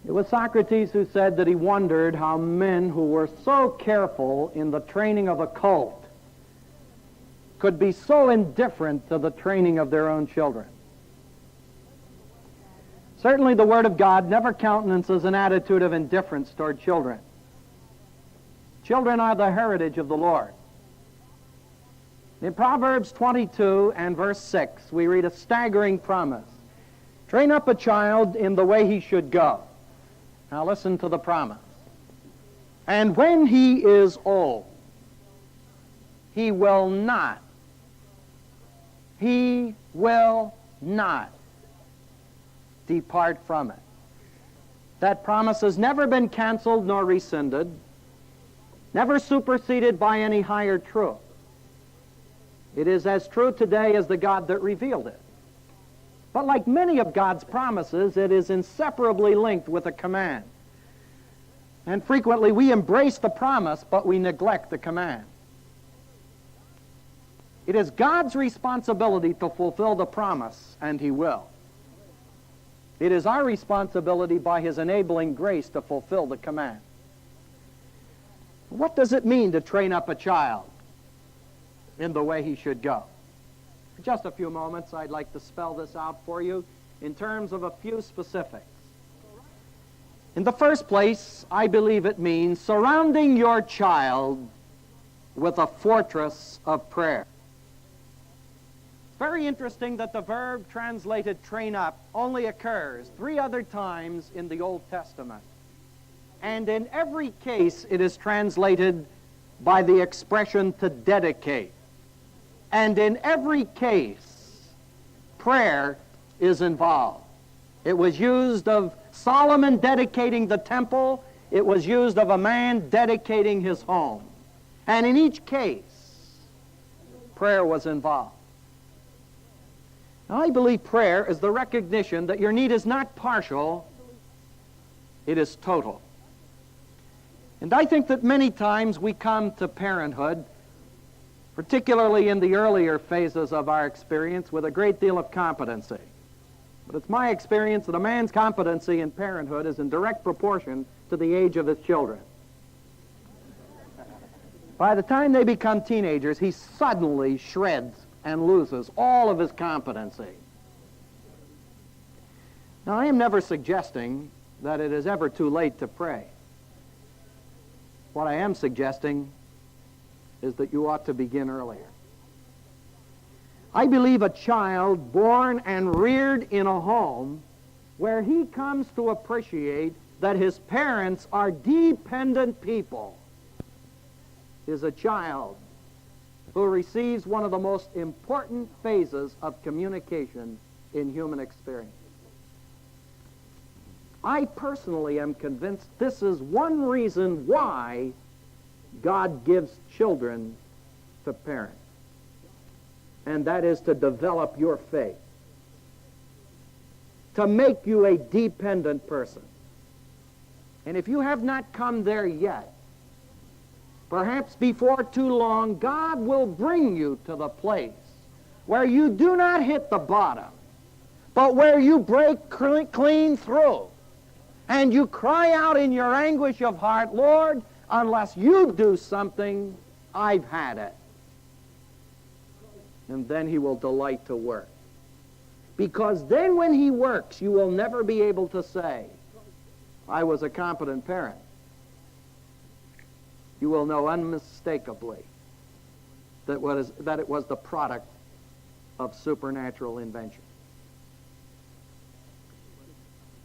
It was Socrates who said that he wondered how men who were so careful in the training of a cult could be so indifferent to the training of their own children. Certainly the Word of God never countenances an attitude of indifference toward children. Children are the heritage of the Lord. In Proverbs 22 and verse 6, we read a staggering promise. Train up a child in the way he should go. Now listen to the promise. And when he is old, he will not depart from it. That promise has never been canceled nor rescinded, never superseded by any higher truth. It is as true today as the God that revealed it. But like many of God's promises, it is inseparably linked with a command. And frequently we embrace the promise, but we neglect the command. It is God's responsibility to fulfill the promise, and He will. It is our responsibility by His enabling grace to fulfill the command. What does it mean to train up a child in the way he should go? For just a few moments, I'd like to spell this out for you in terms of a few specifics. In the first place, I believe it means surrounding your child with a fortress of prayer. Very interesting that the verb translated train up only occurs 3 other times in the Old Testament. And in every case, it is translated by the expression to dedicate. And in every case, prayer is involved. It was used of Solomon dedicating the temple. It was used of a man dedicating his home. And in each case, prayer was involved. Now, I believe prayer is the recognition that your need is not partial, it is total. And I think that many times we come to parenthood, particularly in the earlier phases of our experience, with a great deal of competency. But it's my experience that a man's competency in parenthood is in direct proportion to the age of his children. By the time they become teenagers, he suddenly shreds and loses all of his competency. Now, I am never suggesting that it is ever too late to pray. What I am suggesting is that you ought to begin earlier. I believe a child born and reared in a home where he comes to appreciate that his parents are dependent people is a child who receives one of the most important phases of communication in human experience. I personally am convinced this is one reason why God gives children to parents, and that is to develop your faith, to make you a dependent person. And if you have not come there yet, perhaps before too long, God will bring you to the place where you do not hit the bottom, but where you break clean through. And you cry out in your anguish of heart, Lord, unless you do something, I've had it. And then He will delight to work. Because then when He works, you will never be able to say, I was a competent parent. You will know unmistakably that it was the product of supernatural invention.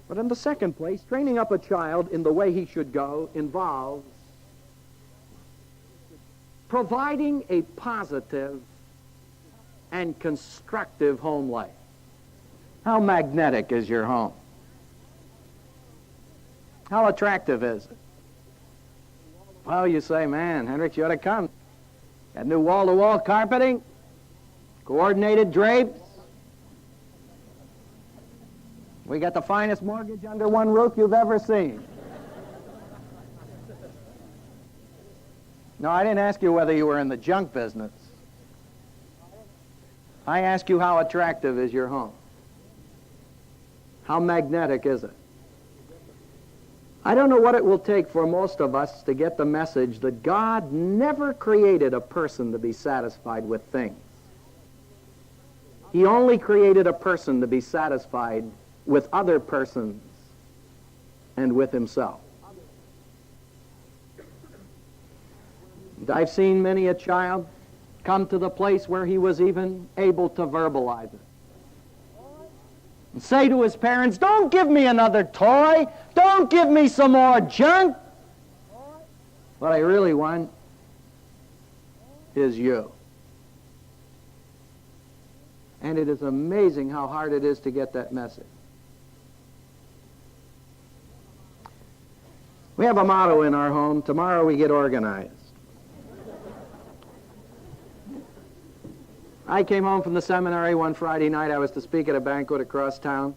But in the second place, training up a child in the way he should go involves providing a positive and constructive home life. How magnetic is your home? How attractive is it? Well, you say, man, Hendricks, you ought to come. Got new wall-to-wall carpeting, coordinated drapes. We got the finest mortgage under one roof you've ever seen. No, I didn't ask you whether you were in the junk business. I ask you, how attractive is your home? How magnetic is it? I don't know what it will take for most of us to get the message that God never created a person to be satisfied with things. He only created a person to be satisfied with other persons and with himself. And I've seen many a child come to the place where he was even able to verbalize it. And say to his parents, "Don't give me another toy. Don't give me some more junk. What I really want is you." And it is amazing how hard it is to get that message. We have a motto in our home: tomorrow we get organized. I came home from the seminary one Friday night. I was to speak at a banquet across town.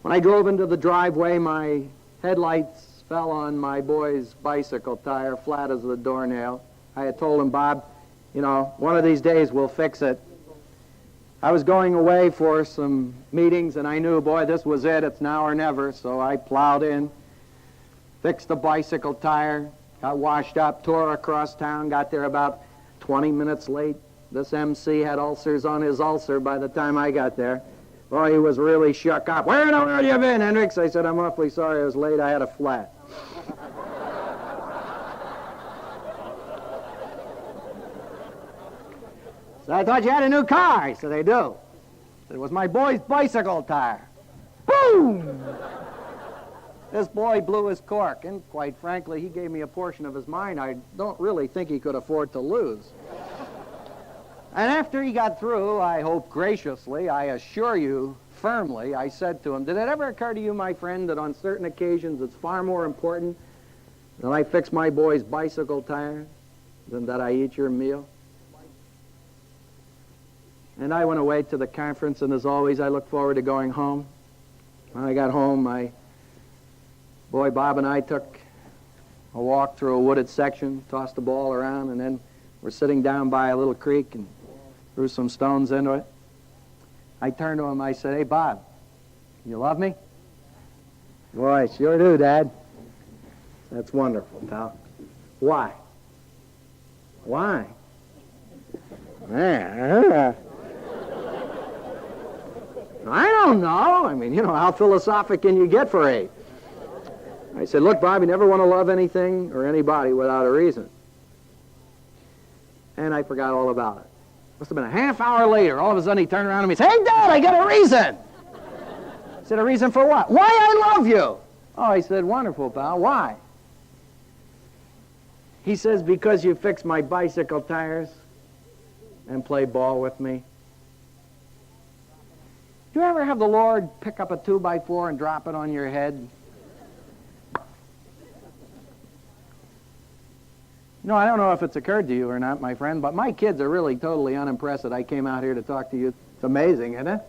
When I drove into the driveway, my headlights fell on my boy's bicycle tire, flat as a doornail. I had told him, "Bob, you know, one of these days we'll fix it." I was going away for some meetings, and I knew, boy, this was it. It's now or never. So I plowed in, fixed the bicycle tire, got washed up, tore across town, got there about 20 minutes late. This MC had ulcers on his ulcer by the time I got there. Boy, he was really shook up. "Where in the world have you been, Hendricks?" I said, "I'm awfully sorry I was late. I had a flat." So I thought you had a new car. He said, "I do." I said, "It was my boy's bicycle tire." Boom! This boy blew his cork, and quite frankly, he gave me a portion of his mind I don't really think he could afford to lose. And after he got through, I hope graciously, I assure you firmly, I said to him, "Did it ever occur to you, my friend, that on certain occasions it's far more important that I fix my boy's bicycle tire than that I eat your meal?" And I went away to the conference, and as always, I looked forward to going home. When I got home, my boy Bob and I took a walk through a wooded section, tossed the ball around, and then we're sitting down by a little creek and threw some stones into it. I turned to him, I said, "Hey, Bob, you love me?" "Boy, sure do, Dad." "That's wonderful, pal." "Why?" "Why?" "I don't know. I mean, you know, how philosophic can you get for 8?" I said, "Look, Bob, you never want to love anything or anybody without a reason." And I forgot all about it. Must have been a half hour later. All of a sudden, he turned around to me and said, "Hey, Dad, I got a reason." I said, "A reason for what?" "Why I love you." Oh, I said, "Wonderful, pal. Why?" He says, "Because you fix my bicycle tires and play ball with me." Do you ever have the Lord pick up a 2x4 and drop it on your head? No, I don't know if it's occurred to you or not, my friend, but my kids are really totally unimpressed that I came out here to talk to you. It's amazing, isn't it?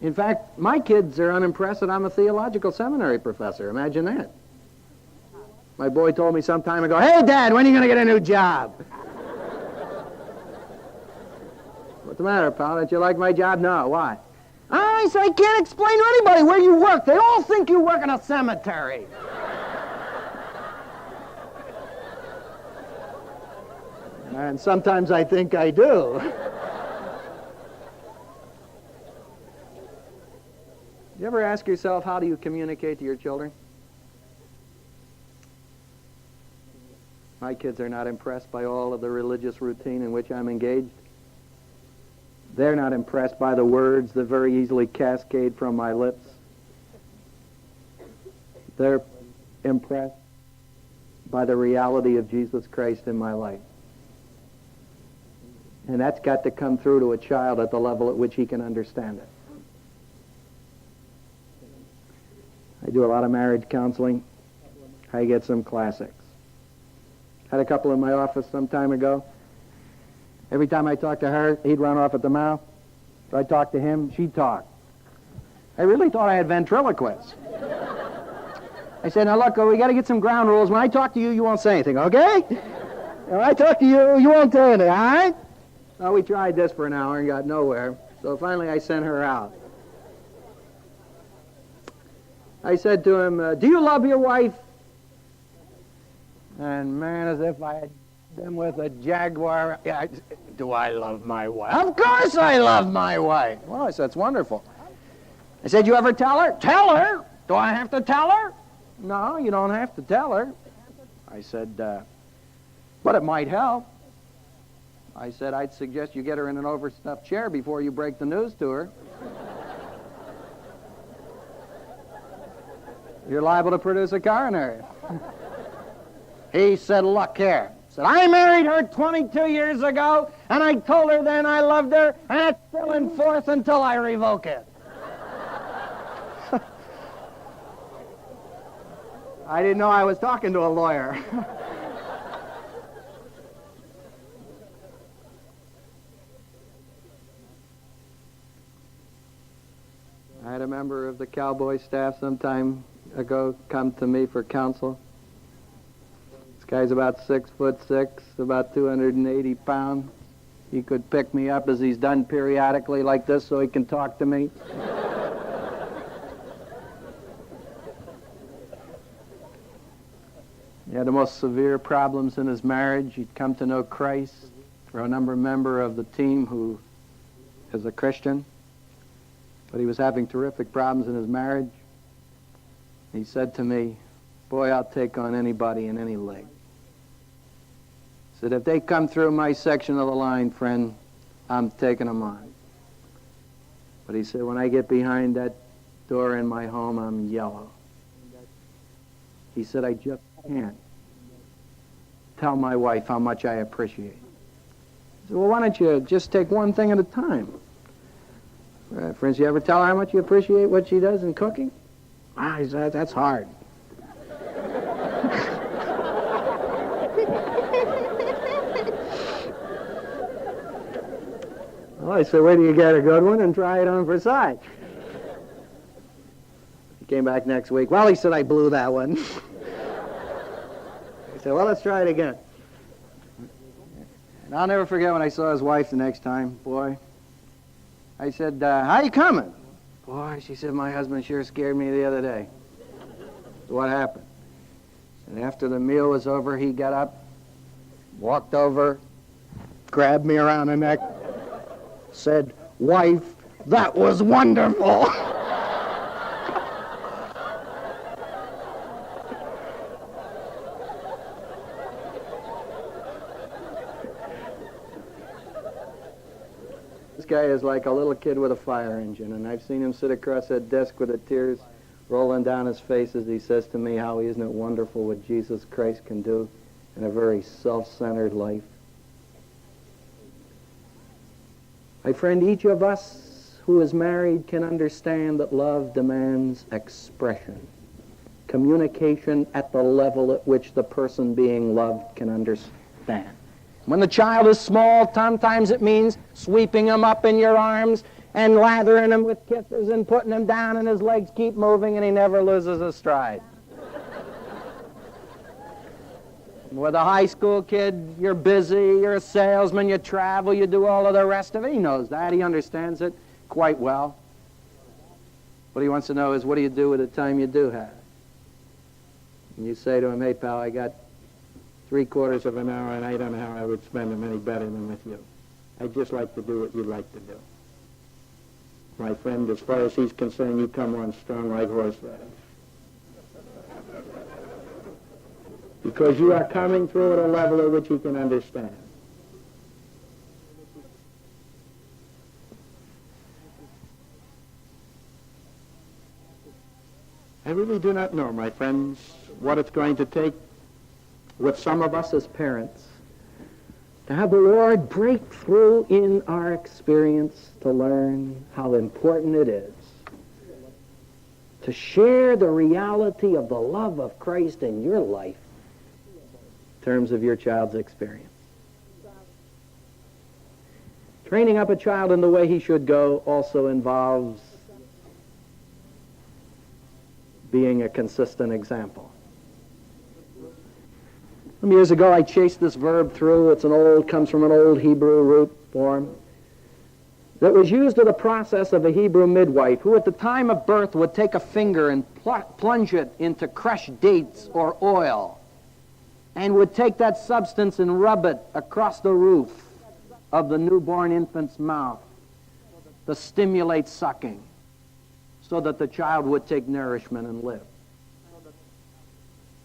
In fact, my kids are unimpressed that I'm a theological seminary professor. Imagine that. My boy told me some time ago, "Hey, Dad, when are you going to get a new job?" "What's the matter, pal? Don't you like my job?" "No, why?" I said, "I can't explain to anybody where you work. They all think you work in a cemetery." And sometimes I think I do. You ever ask yourself, how do you communicate to your children? My kids are not impressed by all of the religious routine in which I'm engaged. They're not impressed by the words that very easily cascade from my lips. They're impressed by the reality of Jesus Christ in my life. And that's got to come through to a child at the level at which he can understand it. I do a lot of marriage counseling. I get some classics. Had a couple in my office some time ago. Every time I talked to her, he'd run off at the mouth. If I talked to him, she'd talk. I really thought I had ventriloquists. I said, "Now look, we got to get some ground rules. When I talk to you, you won't say anything, okay? When I talk to you, you won't say anything, all right?" Well, we tried this for an hour and got nowhere. So finally I sent her out. I said to him, do you love your wife? And man, as if I had been with a jaguar. Yeah, do I love my wife? Of course I love my wife. Well, I said, it's wonderful. I said, you ever tell her? Tell her? Do I have to tell her? No, you don't have to tell her. I said, but it might help. I said, I'd suggest you get her in an overstuffed chair before you break the news to her. You're liable to produce a coronary. He said, look here. He said, I married her 22 years ago, and I told her then I loved her, and it's still in force until I revoke it. I didn't know I was talking to a lawyer. I had a member of the cowboy staff some time ago come to me for counsel. This guy's about 6'6", about 280 pounds. He could pick me up as he's done periodically like this so he can talk to me. He had the most severe problems in his marriage. He'd come to know Christ through a member of the team who is a Christian. But he was having terrific problems in his marriage. He said to me, boy, I'll take on anybody in any league. He said, if they come through my section of the line, friend, I'm taking them on. But he said, when I get behind that door in my home, I'm yellow. He said, I just can't tell my wife how much I appreciate it. I said, well, why don't you just take one thing at a time? For instance, you ever tell her how much you appreciate what she does in cooking? He said, that's hard. Well, I said, wait till you get a good one and try it on for size. He came back next week. Well, he said, I blew that one. I said, well, let's try it again. And I'll never forget when I saw his wife the next time. Boy, I said, how you coming? Boy, she said, my husband sure scared me the other day. What happened? And after the meal was over, he got up, walked over, grabbed me around the neck, said, wife, that was wonderful. This guy is like a little kid with a fire engine, and I've seen him sit across that desk with the tears rolling down his face as he says to me, how isn't it wonderful what Jesus Christ can do in a very self-centered life. My friend, each of us who is married can understand that love demands expression, communication at the level at which the person being loved can understand. When the child is small, sometimes it means sweeping him up in your arms and lathering him with kisses and putting him down, and his legs keep moving and he never loses a stride. With a high school kid, you're busy, you're a salesman, you travel, you do all of the rest of it. He knows that. He understands it quite well. What he wants to know is, what do you do with the time you do have? And you say to him, hey, pal, I got 3/4 of an hour, and I don't know how I would spend them any better than with you. I'd just like to do what you'd like to do. My friend, as far as he's concerned, you come on strong like horseradish. Because you are coming through at a level at which he can understand. I really do not know, my friends, what it's going to take with some of us as parents to have the Lord break through in our experience to learn how important it is to share the reality of the love of Christ in your life in terms of your child's experience. Training up a child in the way he should go also involves being a consistent example. Some years ago, I chased this verb through. Comes from an old Hebrew root form. that was used in the process of a Hebrew midwife who at the time of birth would take a finger and plunge it into crushed dates or oil and would take that substance and rub it across the roof of the newborn infant's mouth to stimulate sucking so that the child would take nourishment and live.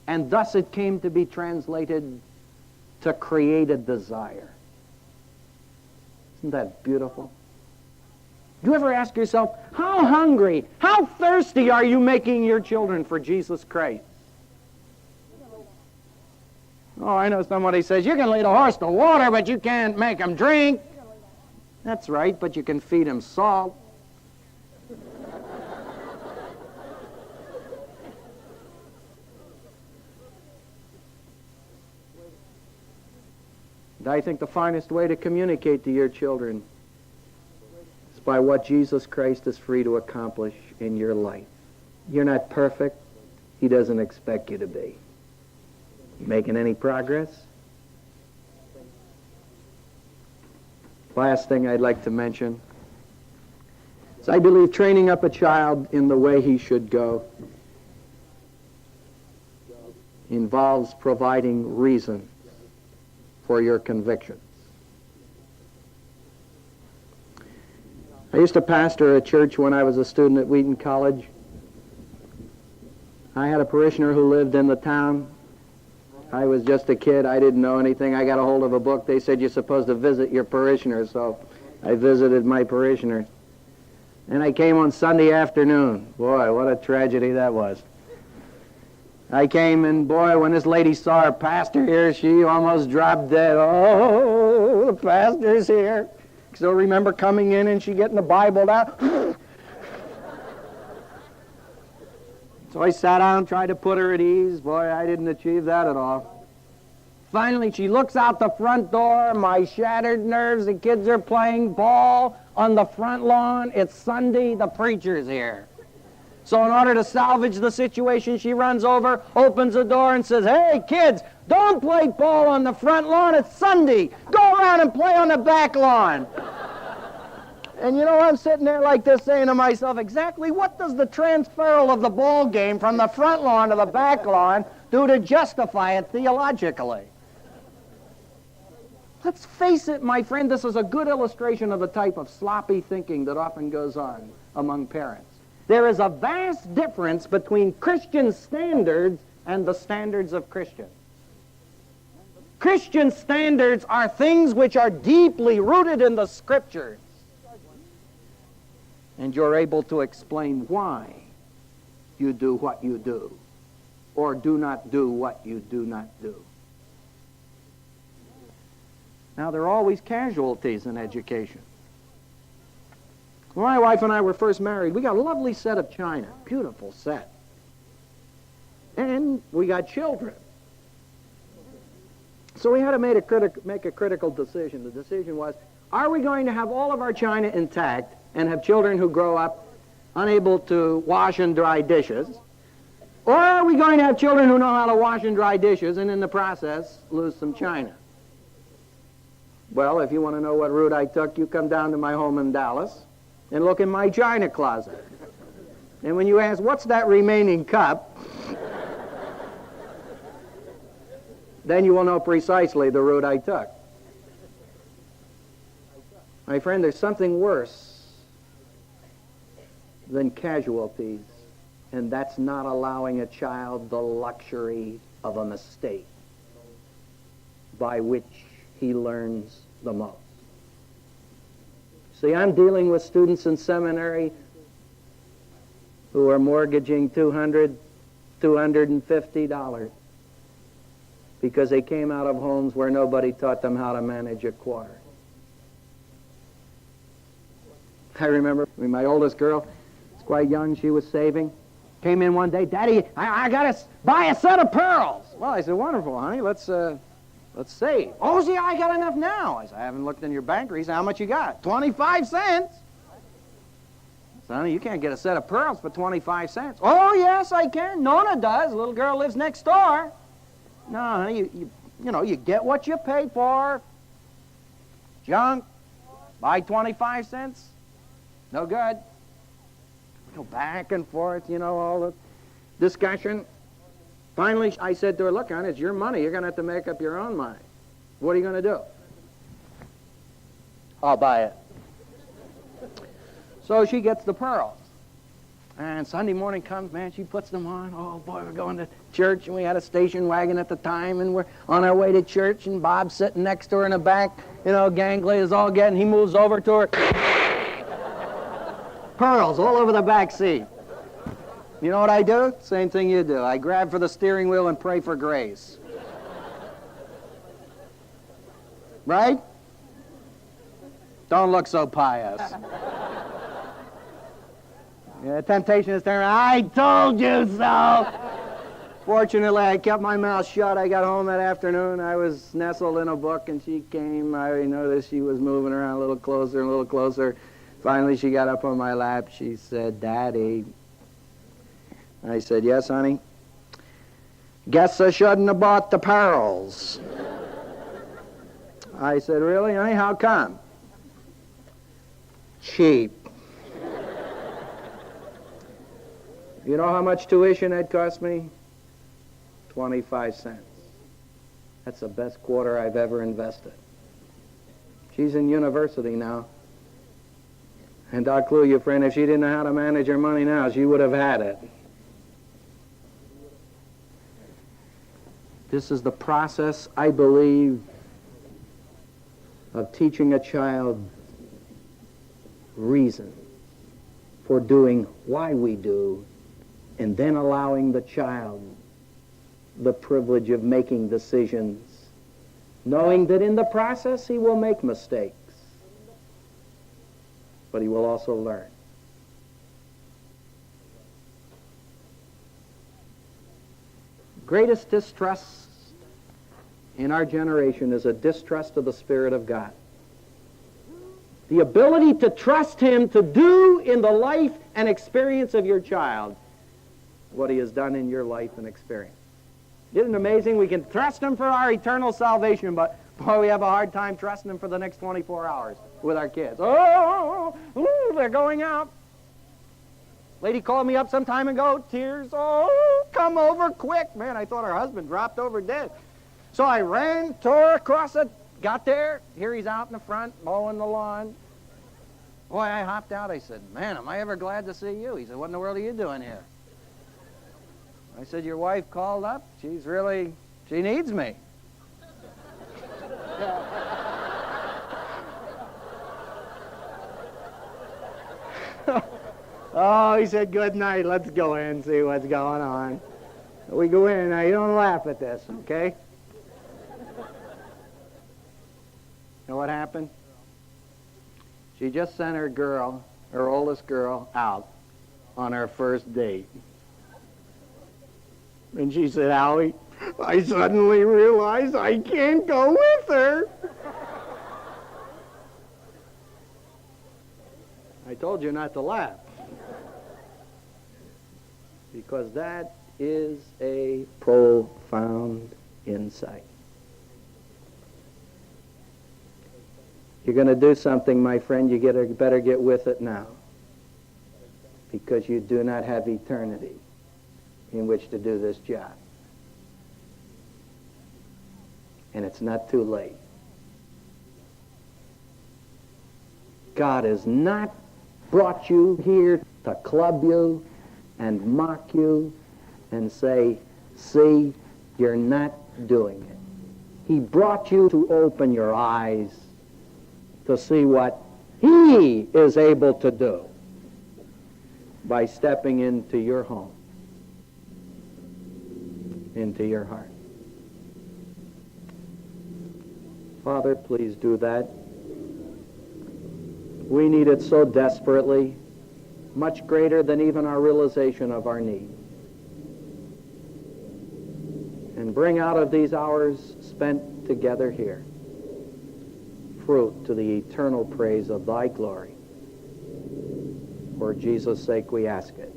And thus it came to be translated to create a desire. Isn't that beautiful? Do you ever ask yourself, how hungry, how thirsty are you making your children for Jesus Christ? Oh, I know somebody says, you can lead a horse to water, but you can't make him drink. That's right, but you can feed him salt. And I think the finest way to communicate to your children is by what Jesus Christ is free to accomplish in your life. You're not perfect. He doesn't expect you to be. You making any progress? Last thing I'd like to mention is I believe training up a child in the way he should go involves providing reason for your convictions. I used to pastor a church when I was a student at Wheaton College. I had a parishioner who lived in the town. I was just a kid. I didn't know anything. I got a hold of a book. They said you're supposed to visit your parishioners, so I visited my parishioners. And I came on Sunday afternoon. Boy, what a tragedy that was. I came, and boy, when this lady saw her pastor here, she almost dropped dead. Oh, the pastor's here. So remember coming in and she getting the Bible out. So I sat down, tried to put her at ease. Boy, I didn't achieve that at all. Finally, she looks out the front door, my shattered nerves, the kids are playing ball on the front lawn. It's Sunday, the preacher's here. So in order to salvage the situation, she runs over, opens the door, and says, hey, kids, don't play ball on the front lawn. It's Sunday. Go around and play on the back lawn. And you know, I'm sitting there like this saying to myself, exactly what does the transferal of the ball game from the front lawn to the back lawn do to justify it theologically? Let's face it, my friend, this is a good illustration of the type of sloppy thinking that often goes on among parents. There is a vast difference between Christian standards and the standards of Christians. Christian standards are things which are deeply rooted in the Scriptures. And you're able to explain why you do what you do, or do not do what you do not do. Now, there are always casualties in education. When my wife and I were first married, we got a lovely set of china, beautiful set. And we got children. So we had to make a critical decision. The decision was, are we going to have all of our china intact and have children who grow up unable to wash and dry dishes? Or are we going to have children who know how to wash and dry dishes and in the process lose some china? Well, if you want to know what route I took, you come down to my home in Dallas and look in my china closet. And when you ask, what's that remaining cup? Then you will know precisely the route I took. My friend, there's something worse than casualties, and that's not allowing a child the luxury of a mistake by which he learns the most. See, I'm dealing with students in seminary who are mortgaging $200, $250 because they came out of homes where nobody taught them how to manage a quarter. I remember my oldest girl, quite young, she was saving, came in one day, Daddy, I got to buy a set of pearls. Well, I said, wonderful, honey, let's save. Oh, see, I got enough now. I said, I haven't looked in your banker. He said, how much you got? 25 cents. I said, honey, you can't get a set of pearls for 25 cents. Oh, yes, I can. Nona does. The little girl lives next door. No, honey, you know, you get what you pay for. Junk. Buy 25 cents? No good. We go back and forth, all the discussion. Finally, I said to her, look, hon, it's your money. You're going to have to make up your own mind. What are you going to do? I'll buy it. So she gets the pearls. And Sunday morning comes, man, she puts them on. Oh, boy, we're going to church, and we had a station wagon at the time, and we're on our way to church, and Bob's sitting next to her in the back, gangly is all getting, he moves over to her. Pearls all over the back seat. You know what I do? Same thing you do. I grab for the steering wheel and pray for grace. Right? Don't look so pious. Yeah, temptation is turning, I told you so. Fortunately, I kept my mouth shut. I got home that afternoon. I was nestled in a book, and she came. I noticed she was moving around a little closer and a little closer. Finally, she got up on my lap. She said, Daddy. I said, yes, honey. Guess I shouldn't have bought the pearls. I said, really, honey? How come? Cheap. You know how much tuition that cost me? 25 cents. That's the best quarter I've ever invested. She's in university now. And I'll clue you, friend, if she didn't know how to manage her money now, she would have had it. This is the process, I believe, of teaching a child reason for doing why we do, and then allowing the child the privilege of making decisions, knowing that in the process he will make mistakes, but he will also learn. Greatest distrust in our generation is a distrust of the Spirit of God. The ability to trust Him to do in the life and experience of your child what He has done in your life and experience. Isn't it amazing? We can trust Him for our eternal salvation, but boy, we have a hard time trusting Him for the next 24 hours with our kids. Oh, they're going out. Lady called me up some time ago, tears. Oh, come over quick. Man, I thought her husband dropped over dead. So I ran, tore across it, got there. Here he's out in the front, mowing the lawn. Boy, I hopped out. I said, man, am I ever glad to see you? He said, what in the world are you doing here? I said, your wife called up. She needs me. Oh, he said, good night. Let's go in and see what's going on. We go in. Now, you don't laugh at this, okay? You know what happened? She just sent her oldest girl, out on her first date. And she said, Howie, I suddenly realized I can't go with her. I told you not to laugh. Because that is a profound insight. You're going to do something, my friend, you better get with it now. Because you do not have eternity in which to do this job. And it's not too late. God has not brought you here to club you and mock you and say, see, you're not doing it. He brought you to open your eyes to see what He is able to do by stepping into your home, into your heart. Father, please do that. We need it so desperately, much greater than even our realization of our need. And bring out of these hours spent together here fruit to the eternal praise of Thy glory. For Jesus' sake we ask it.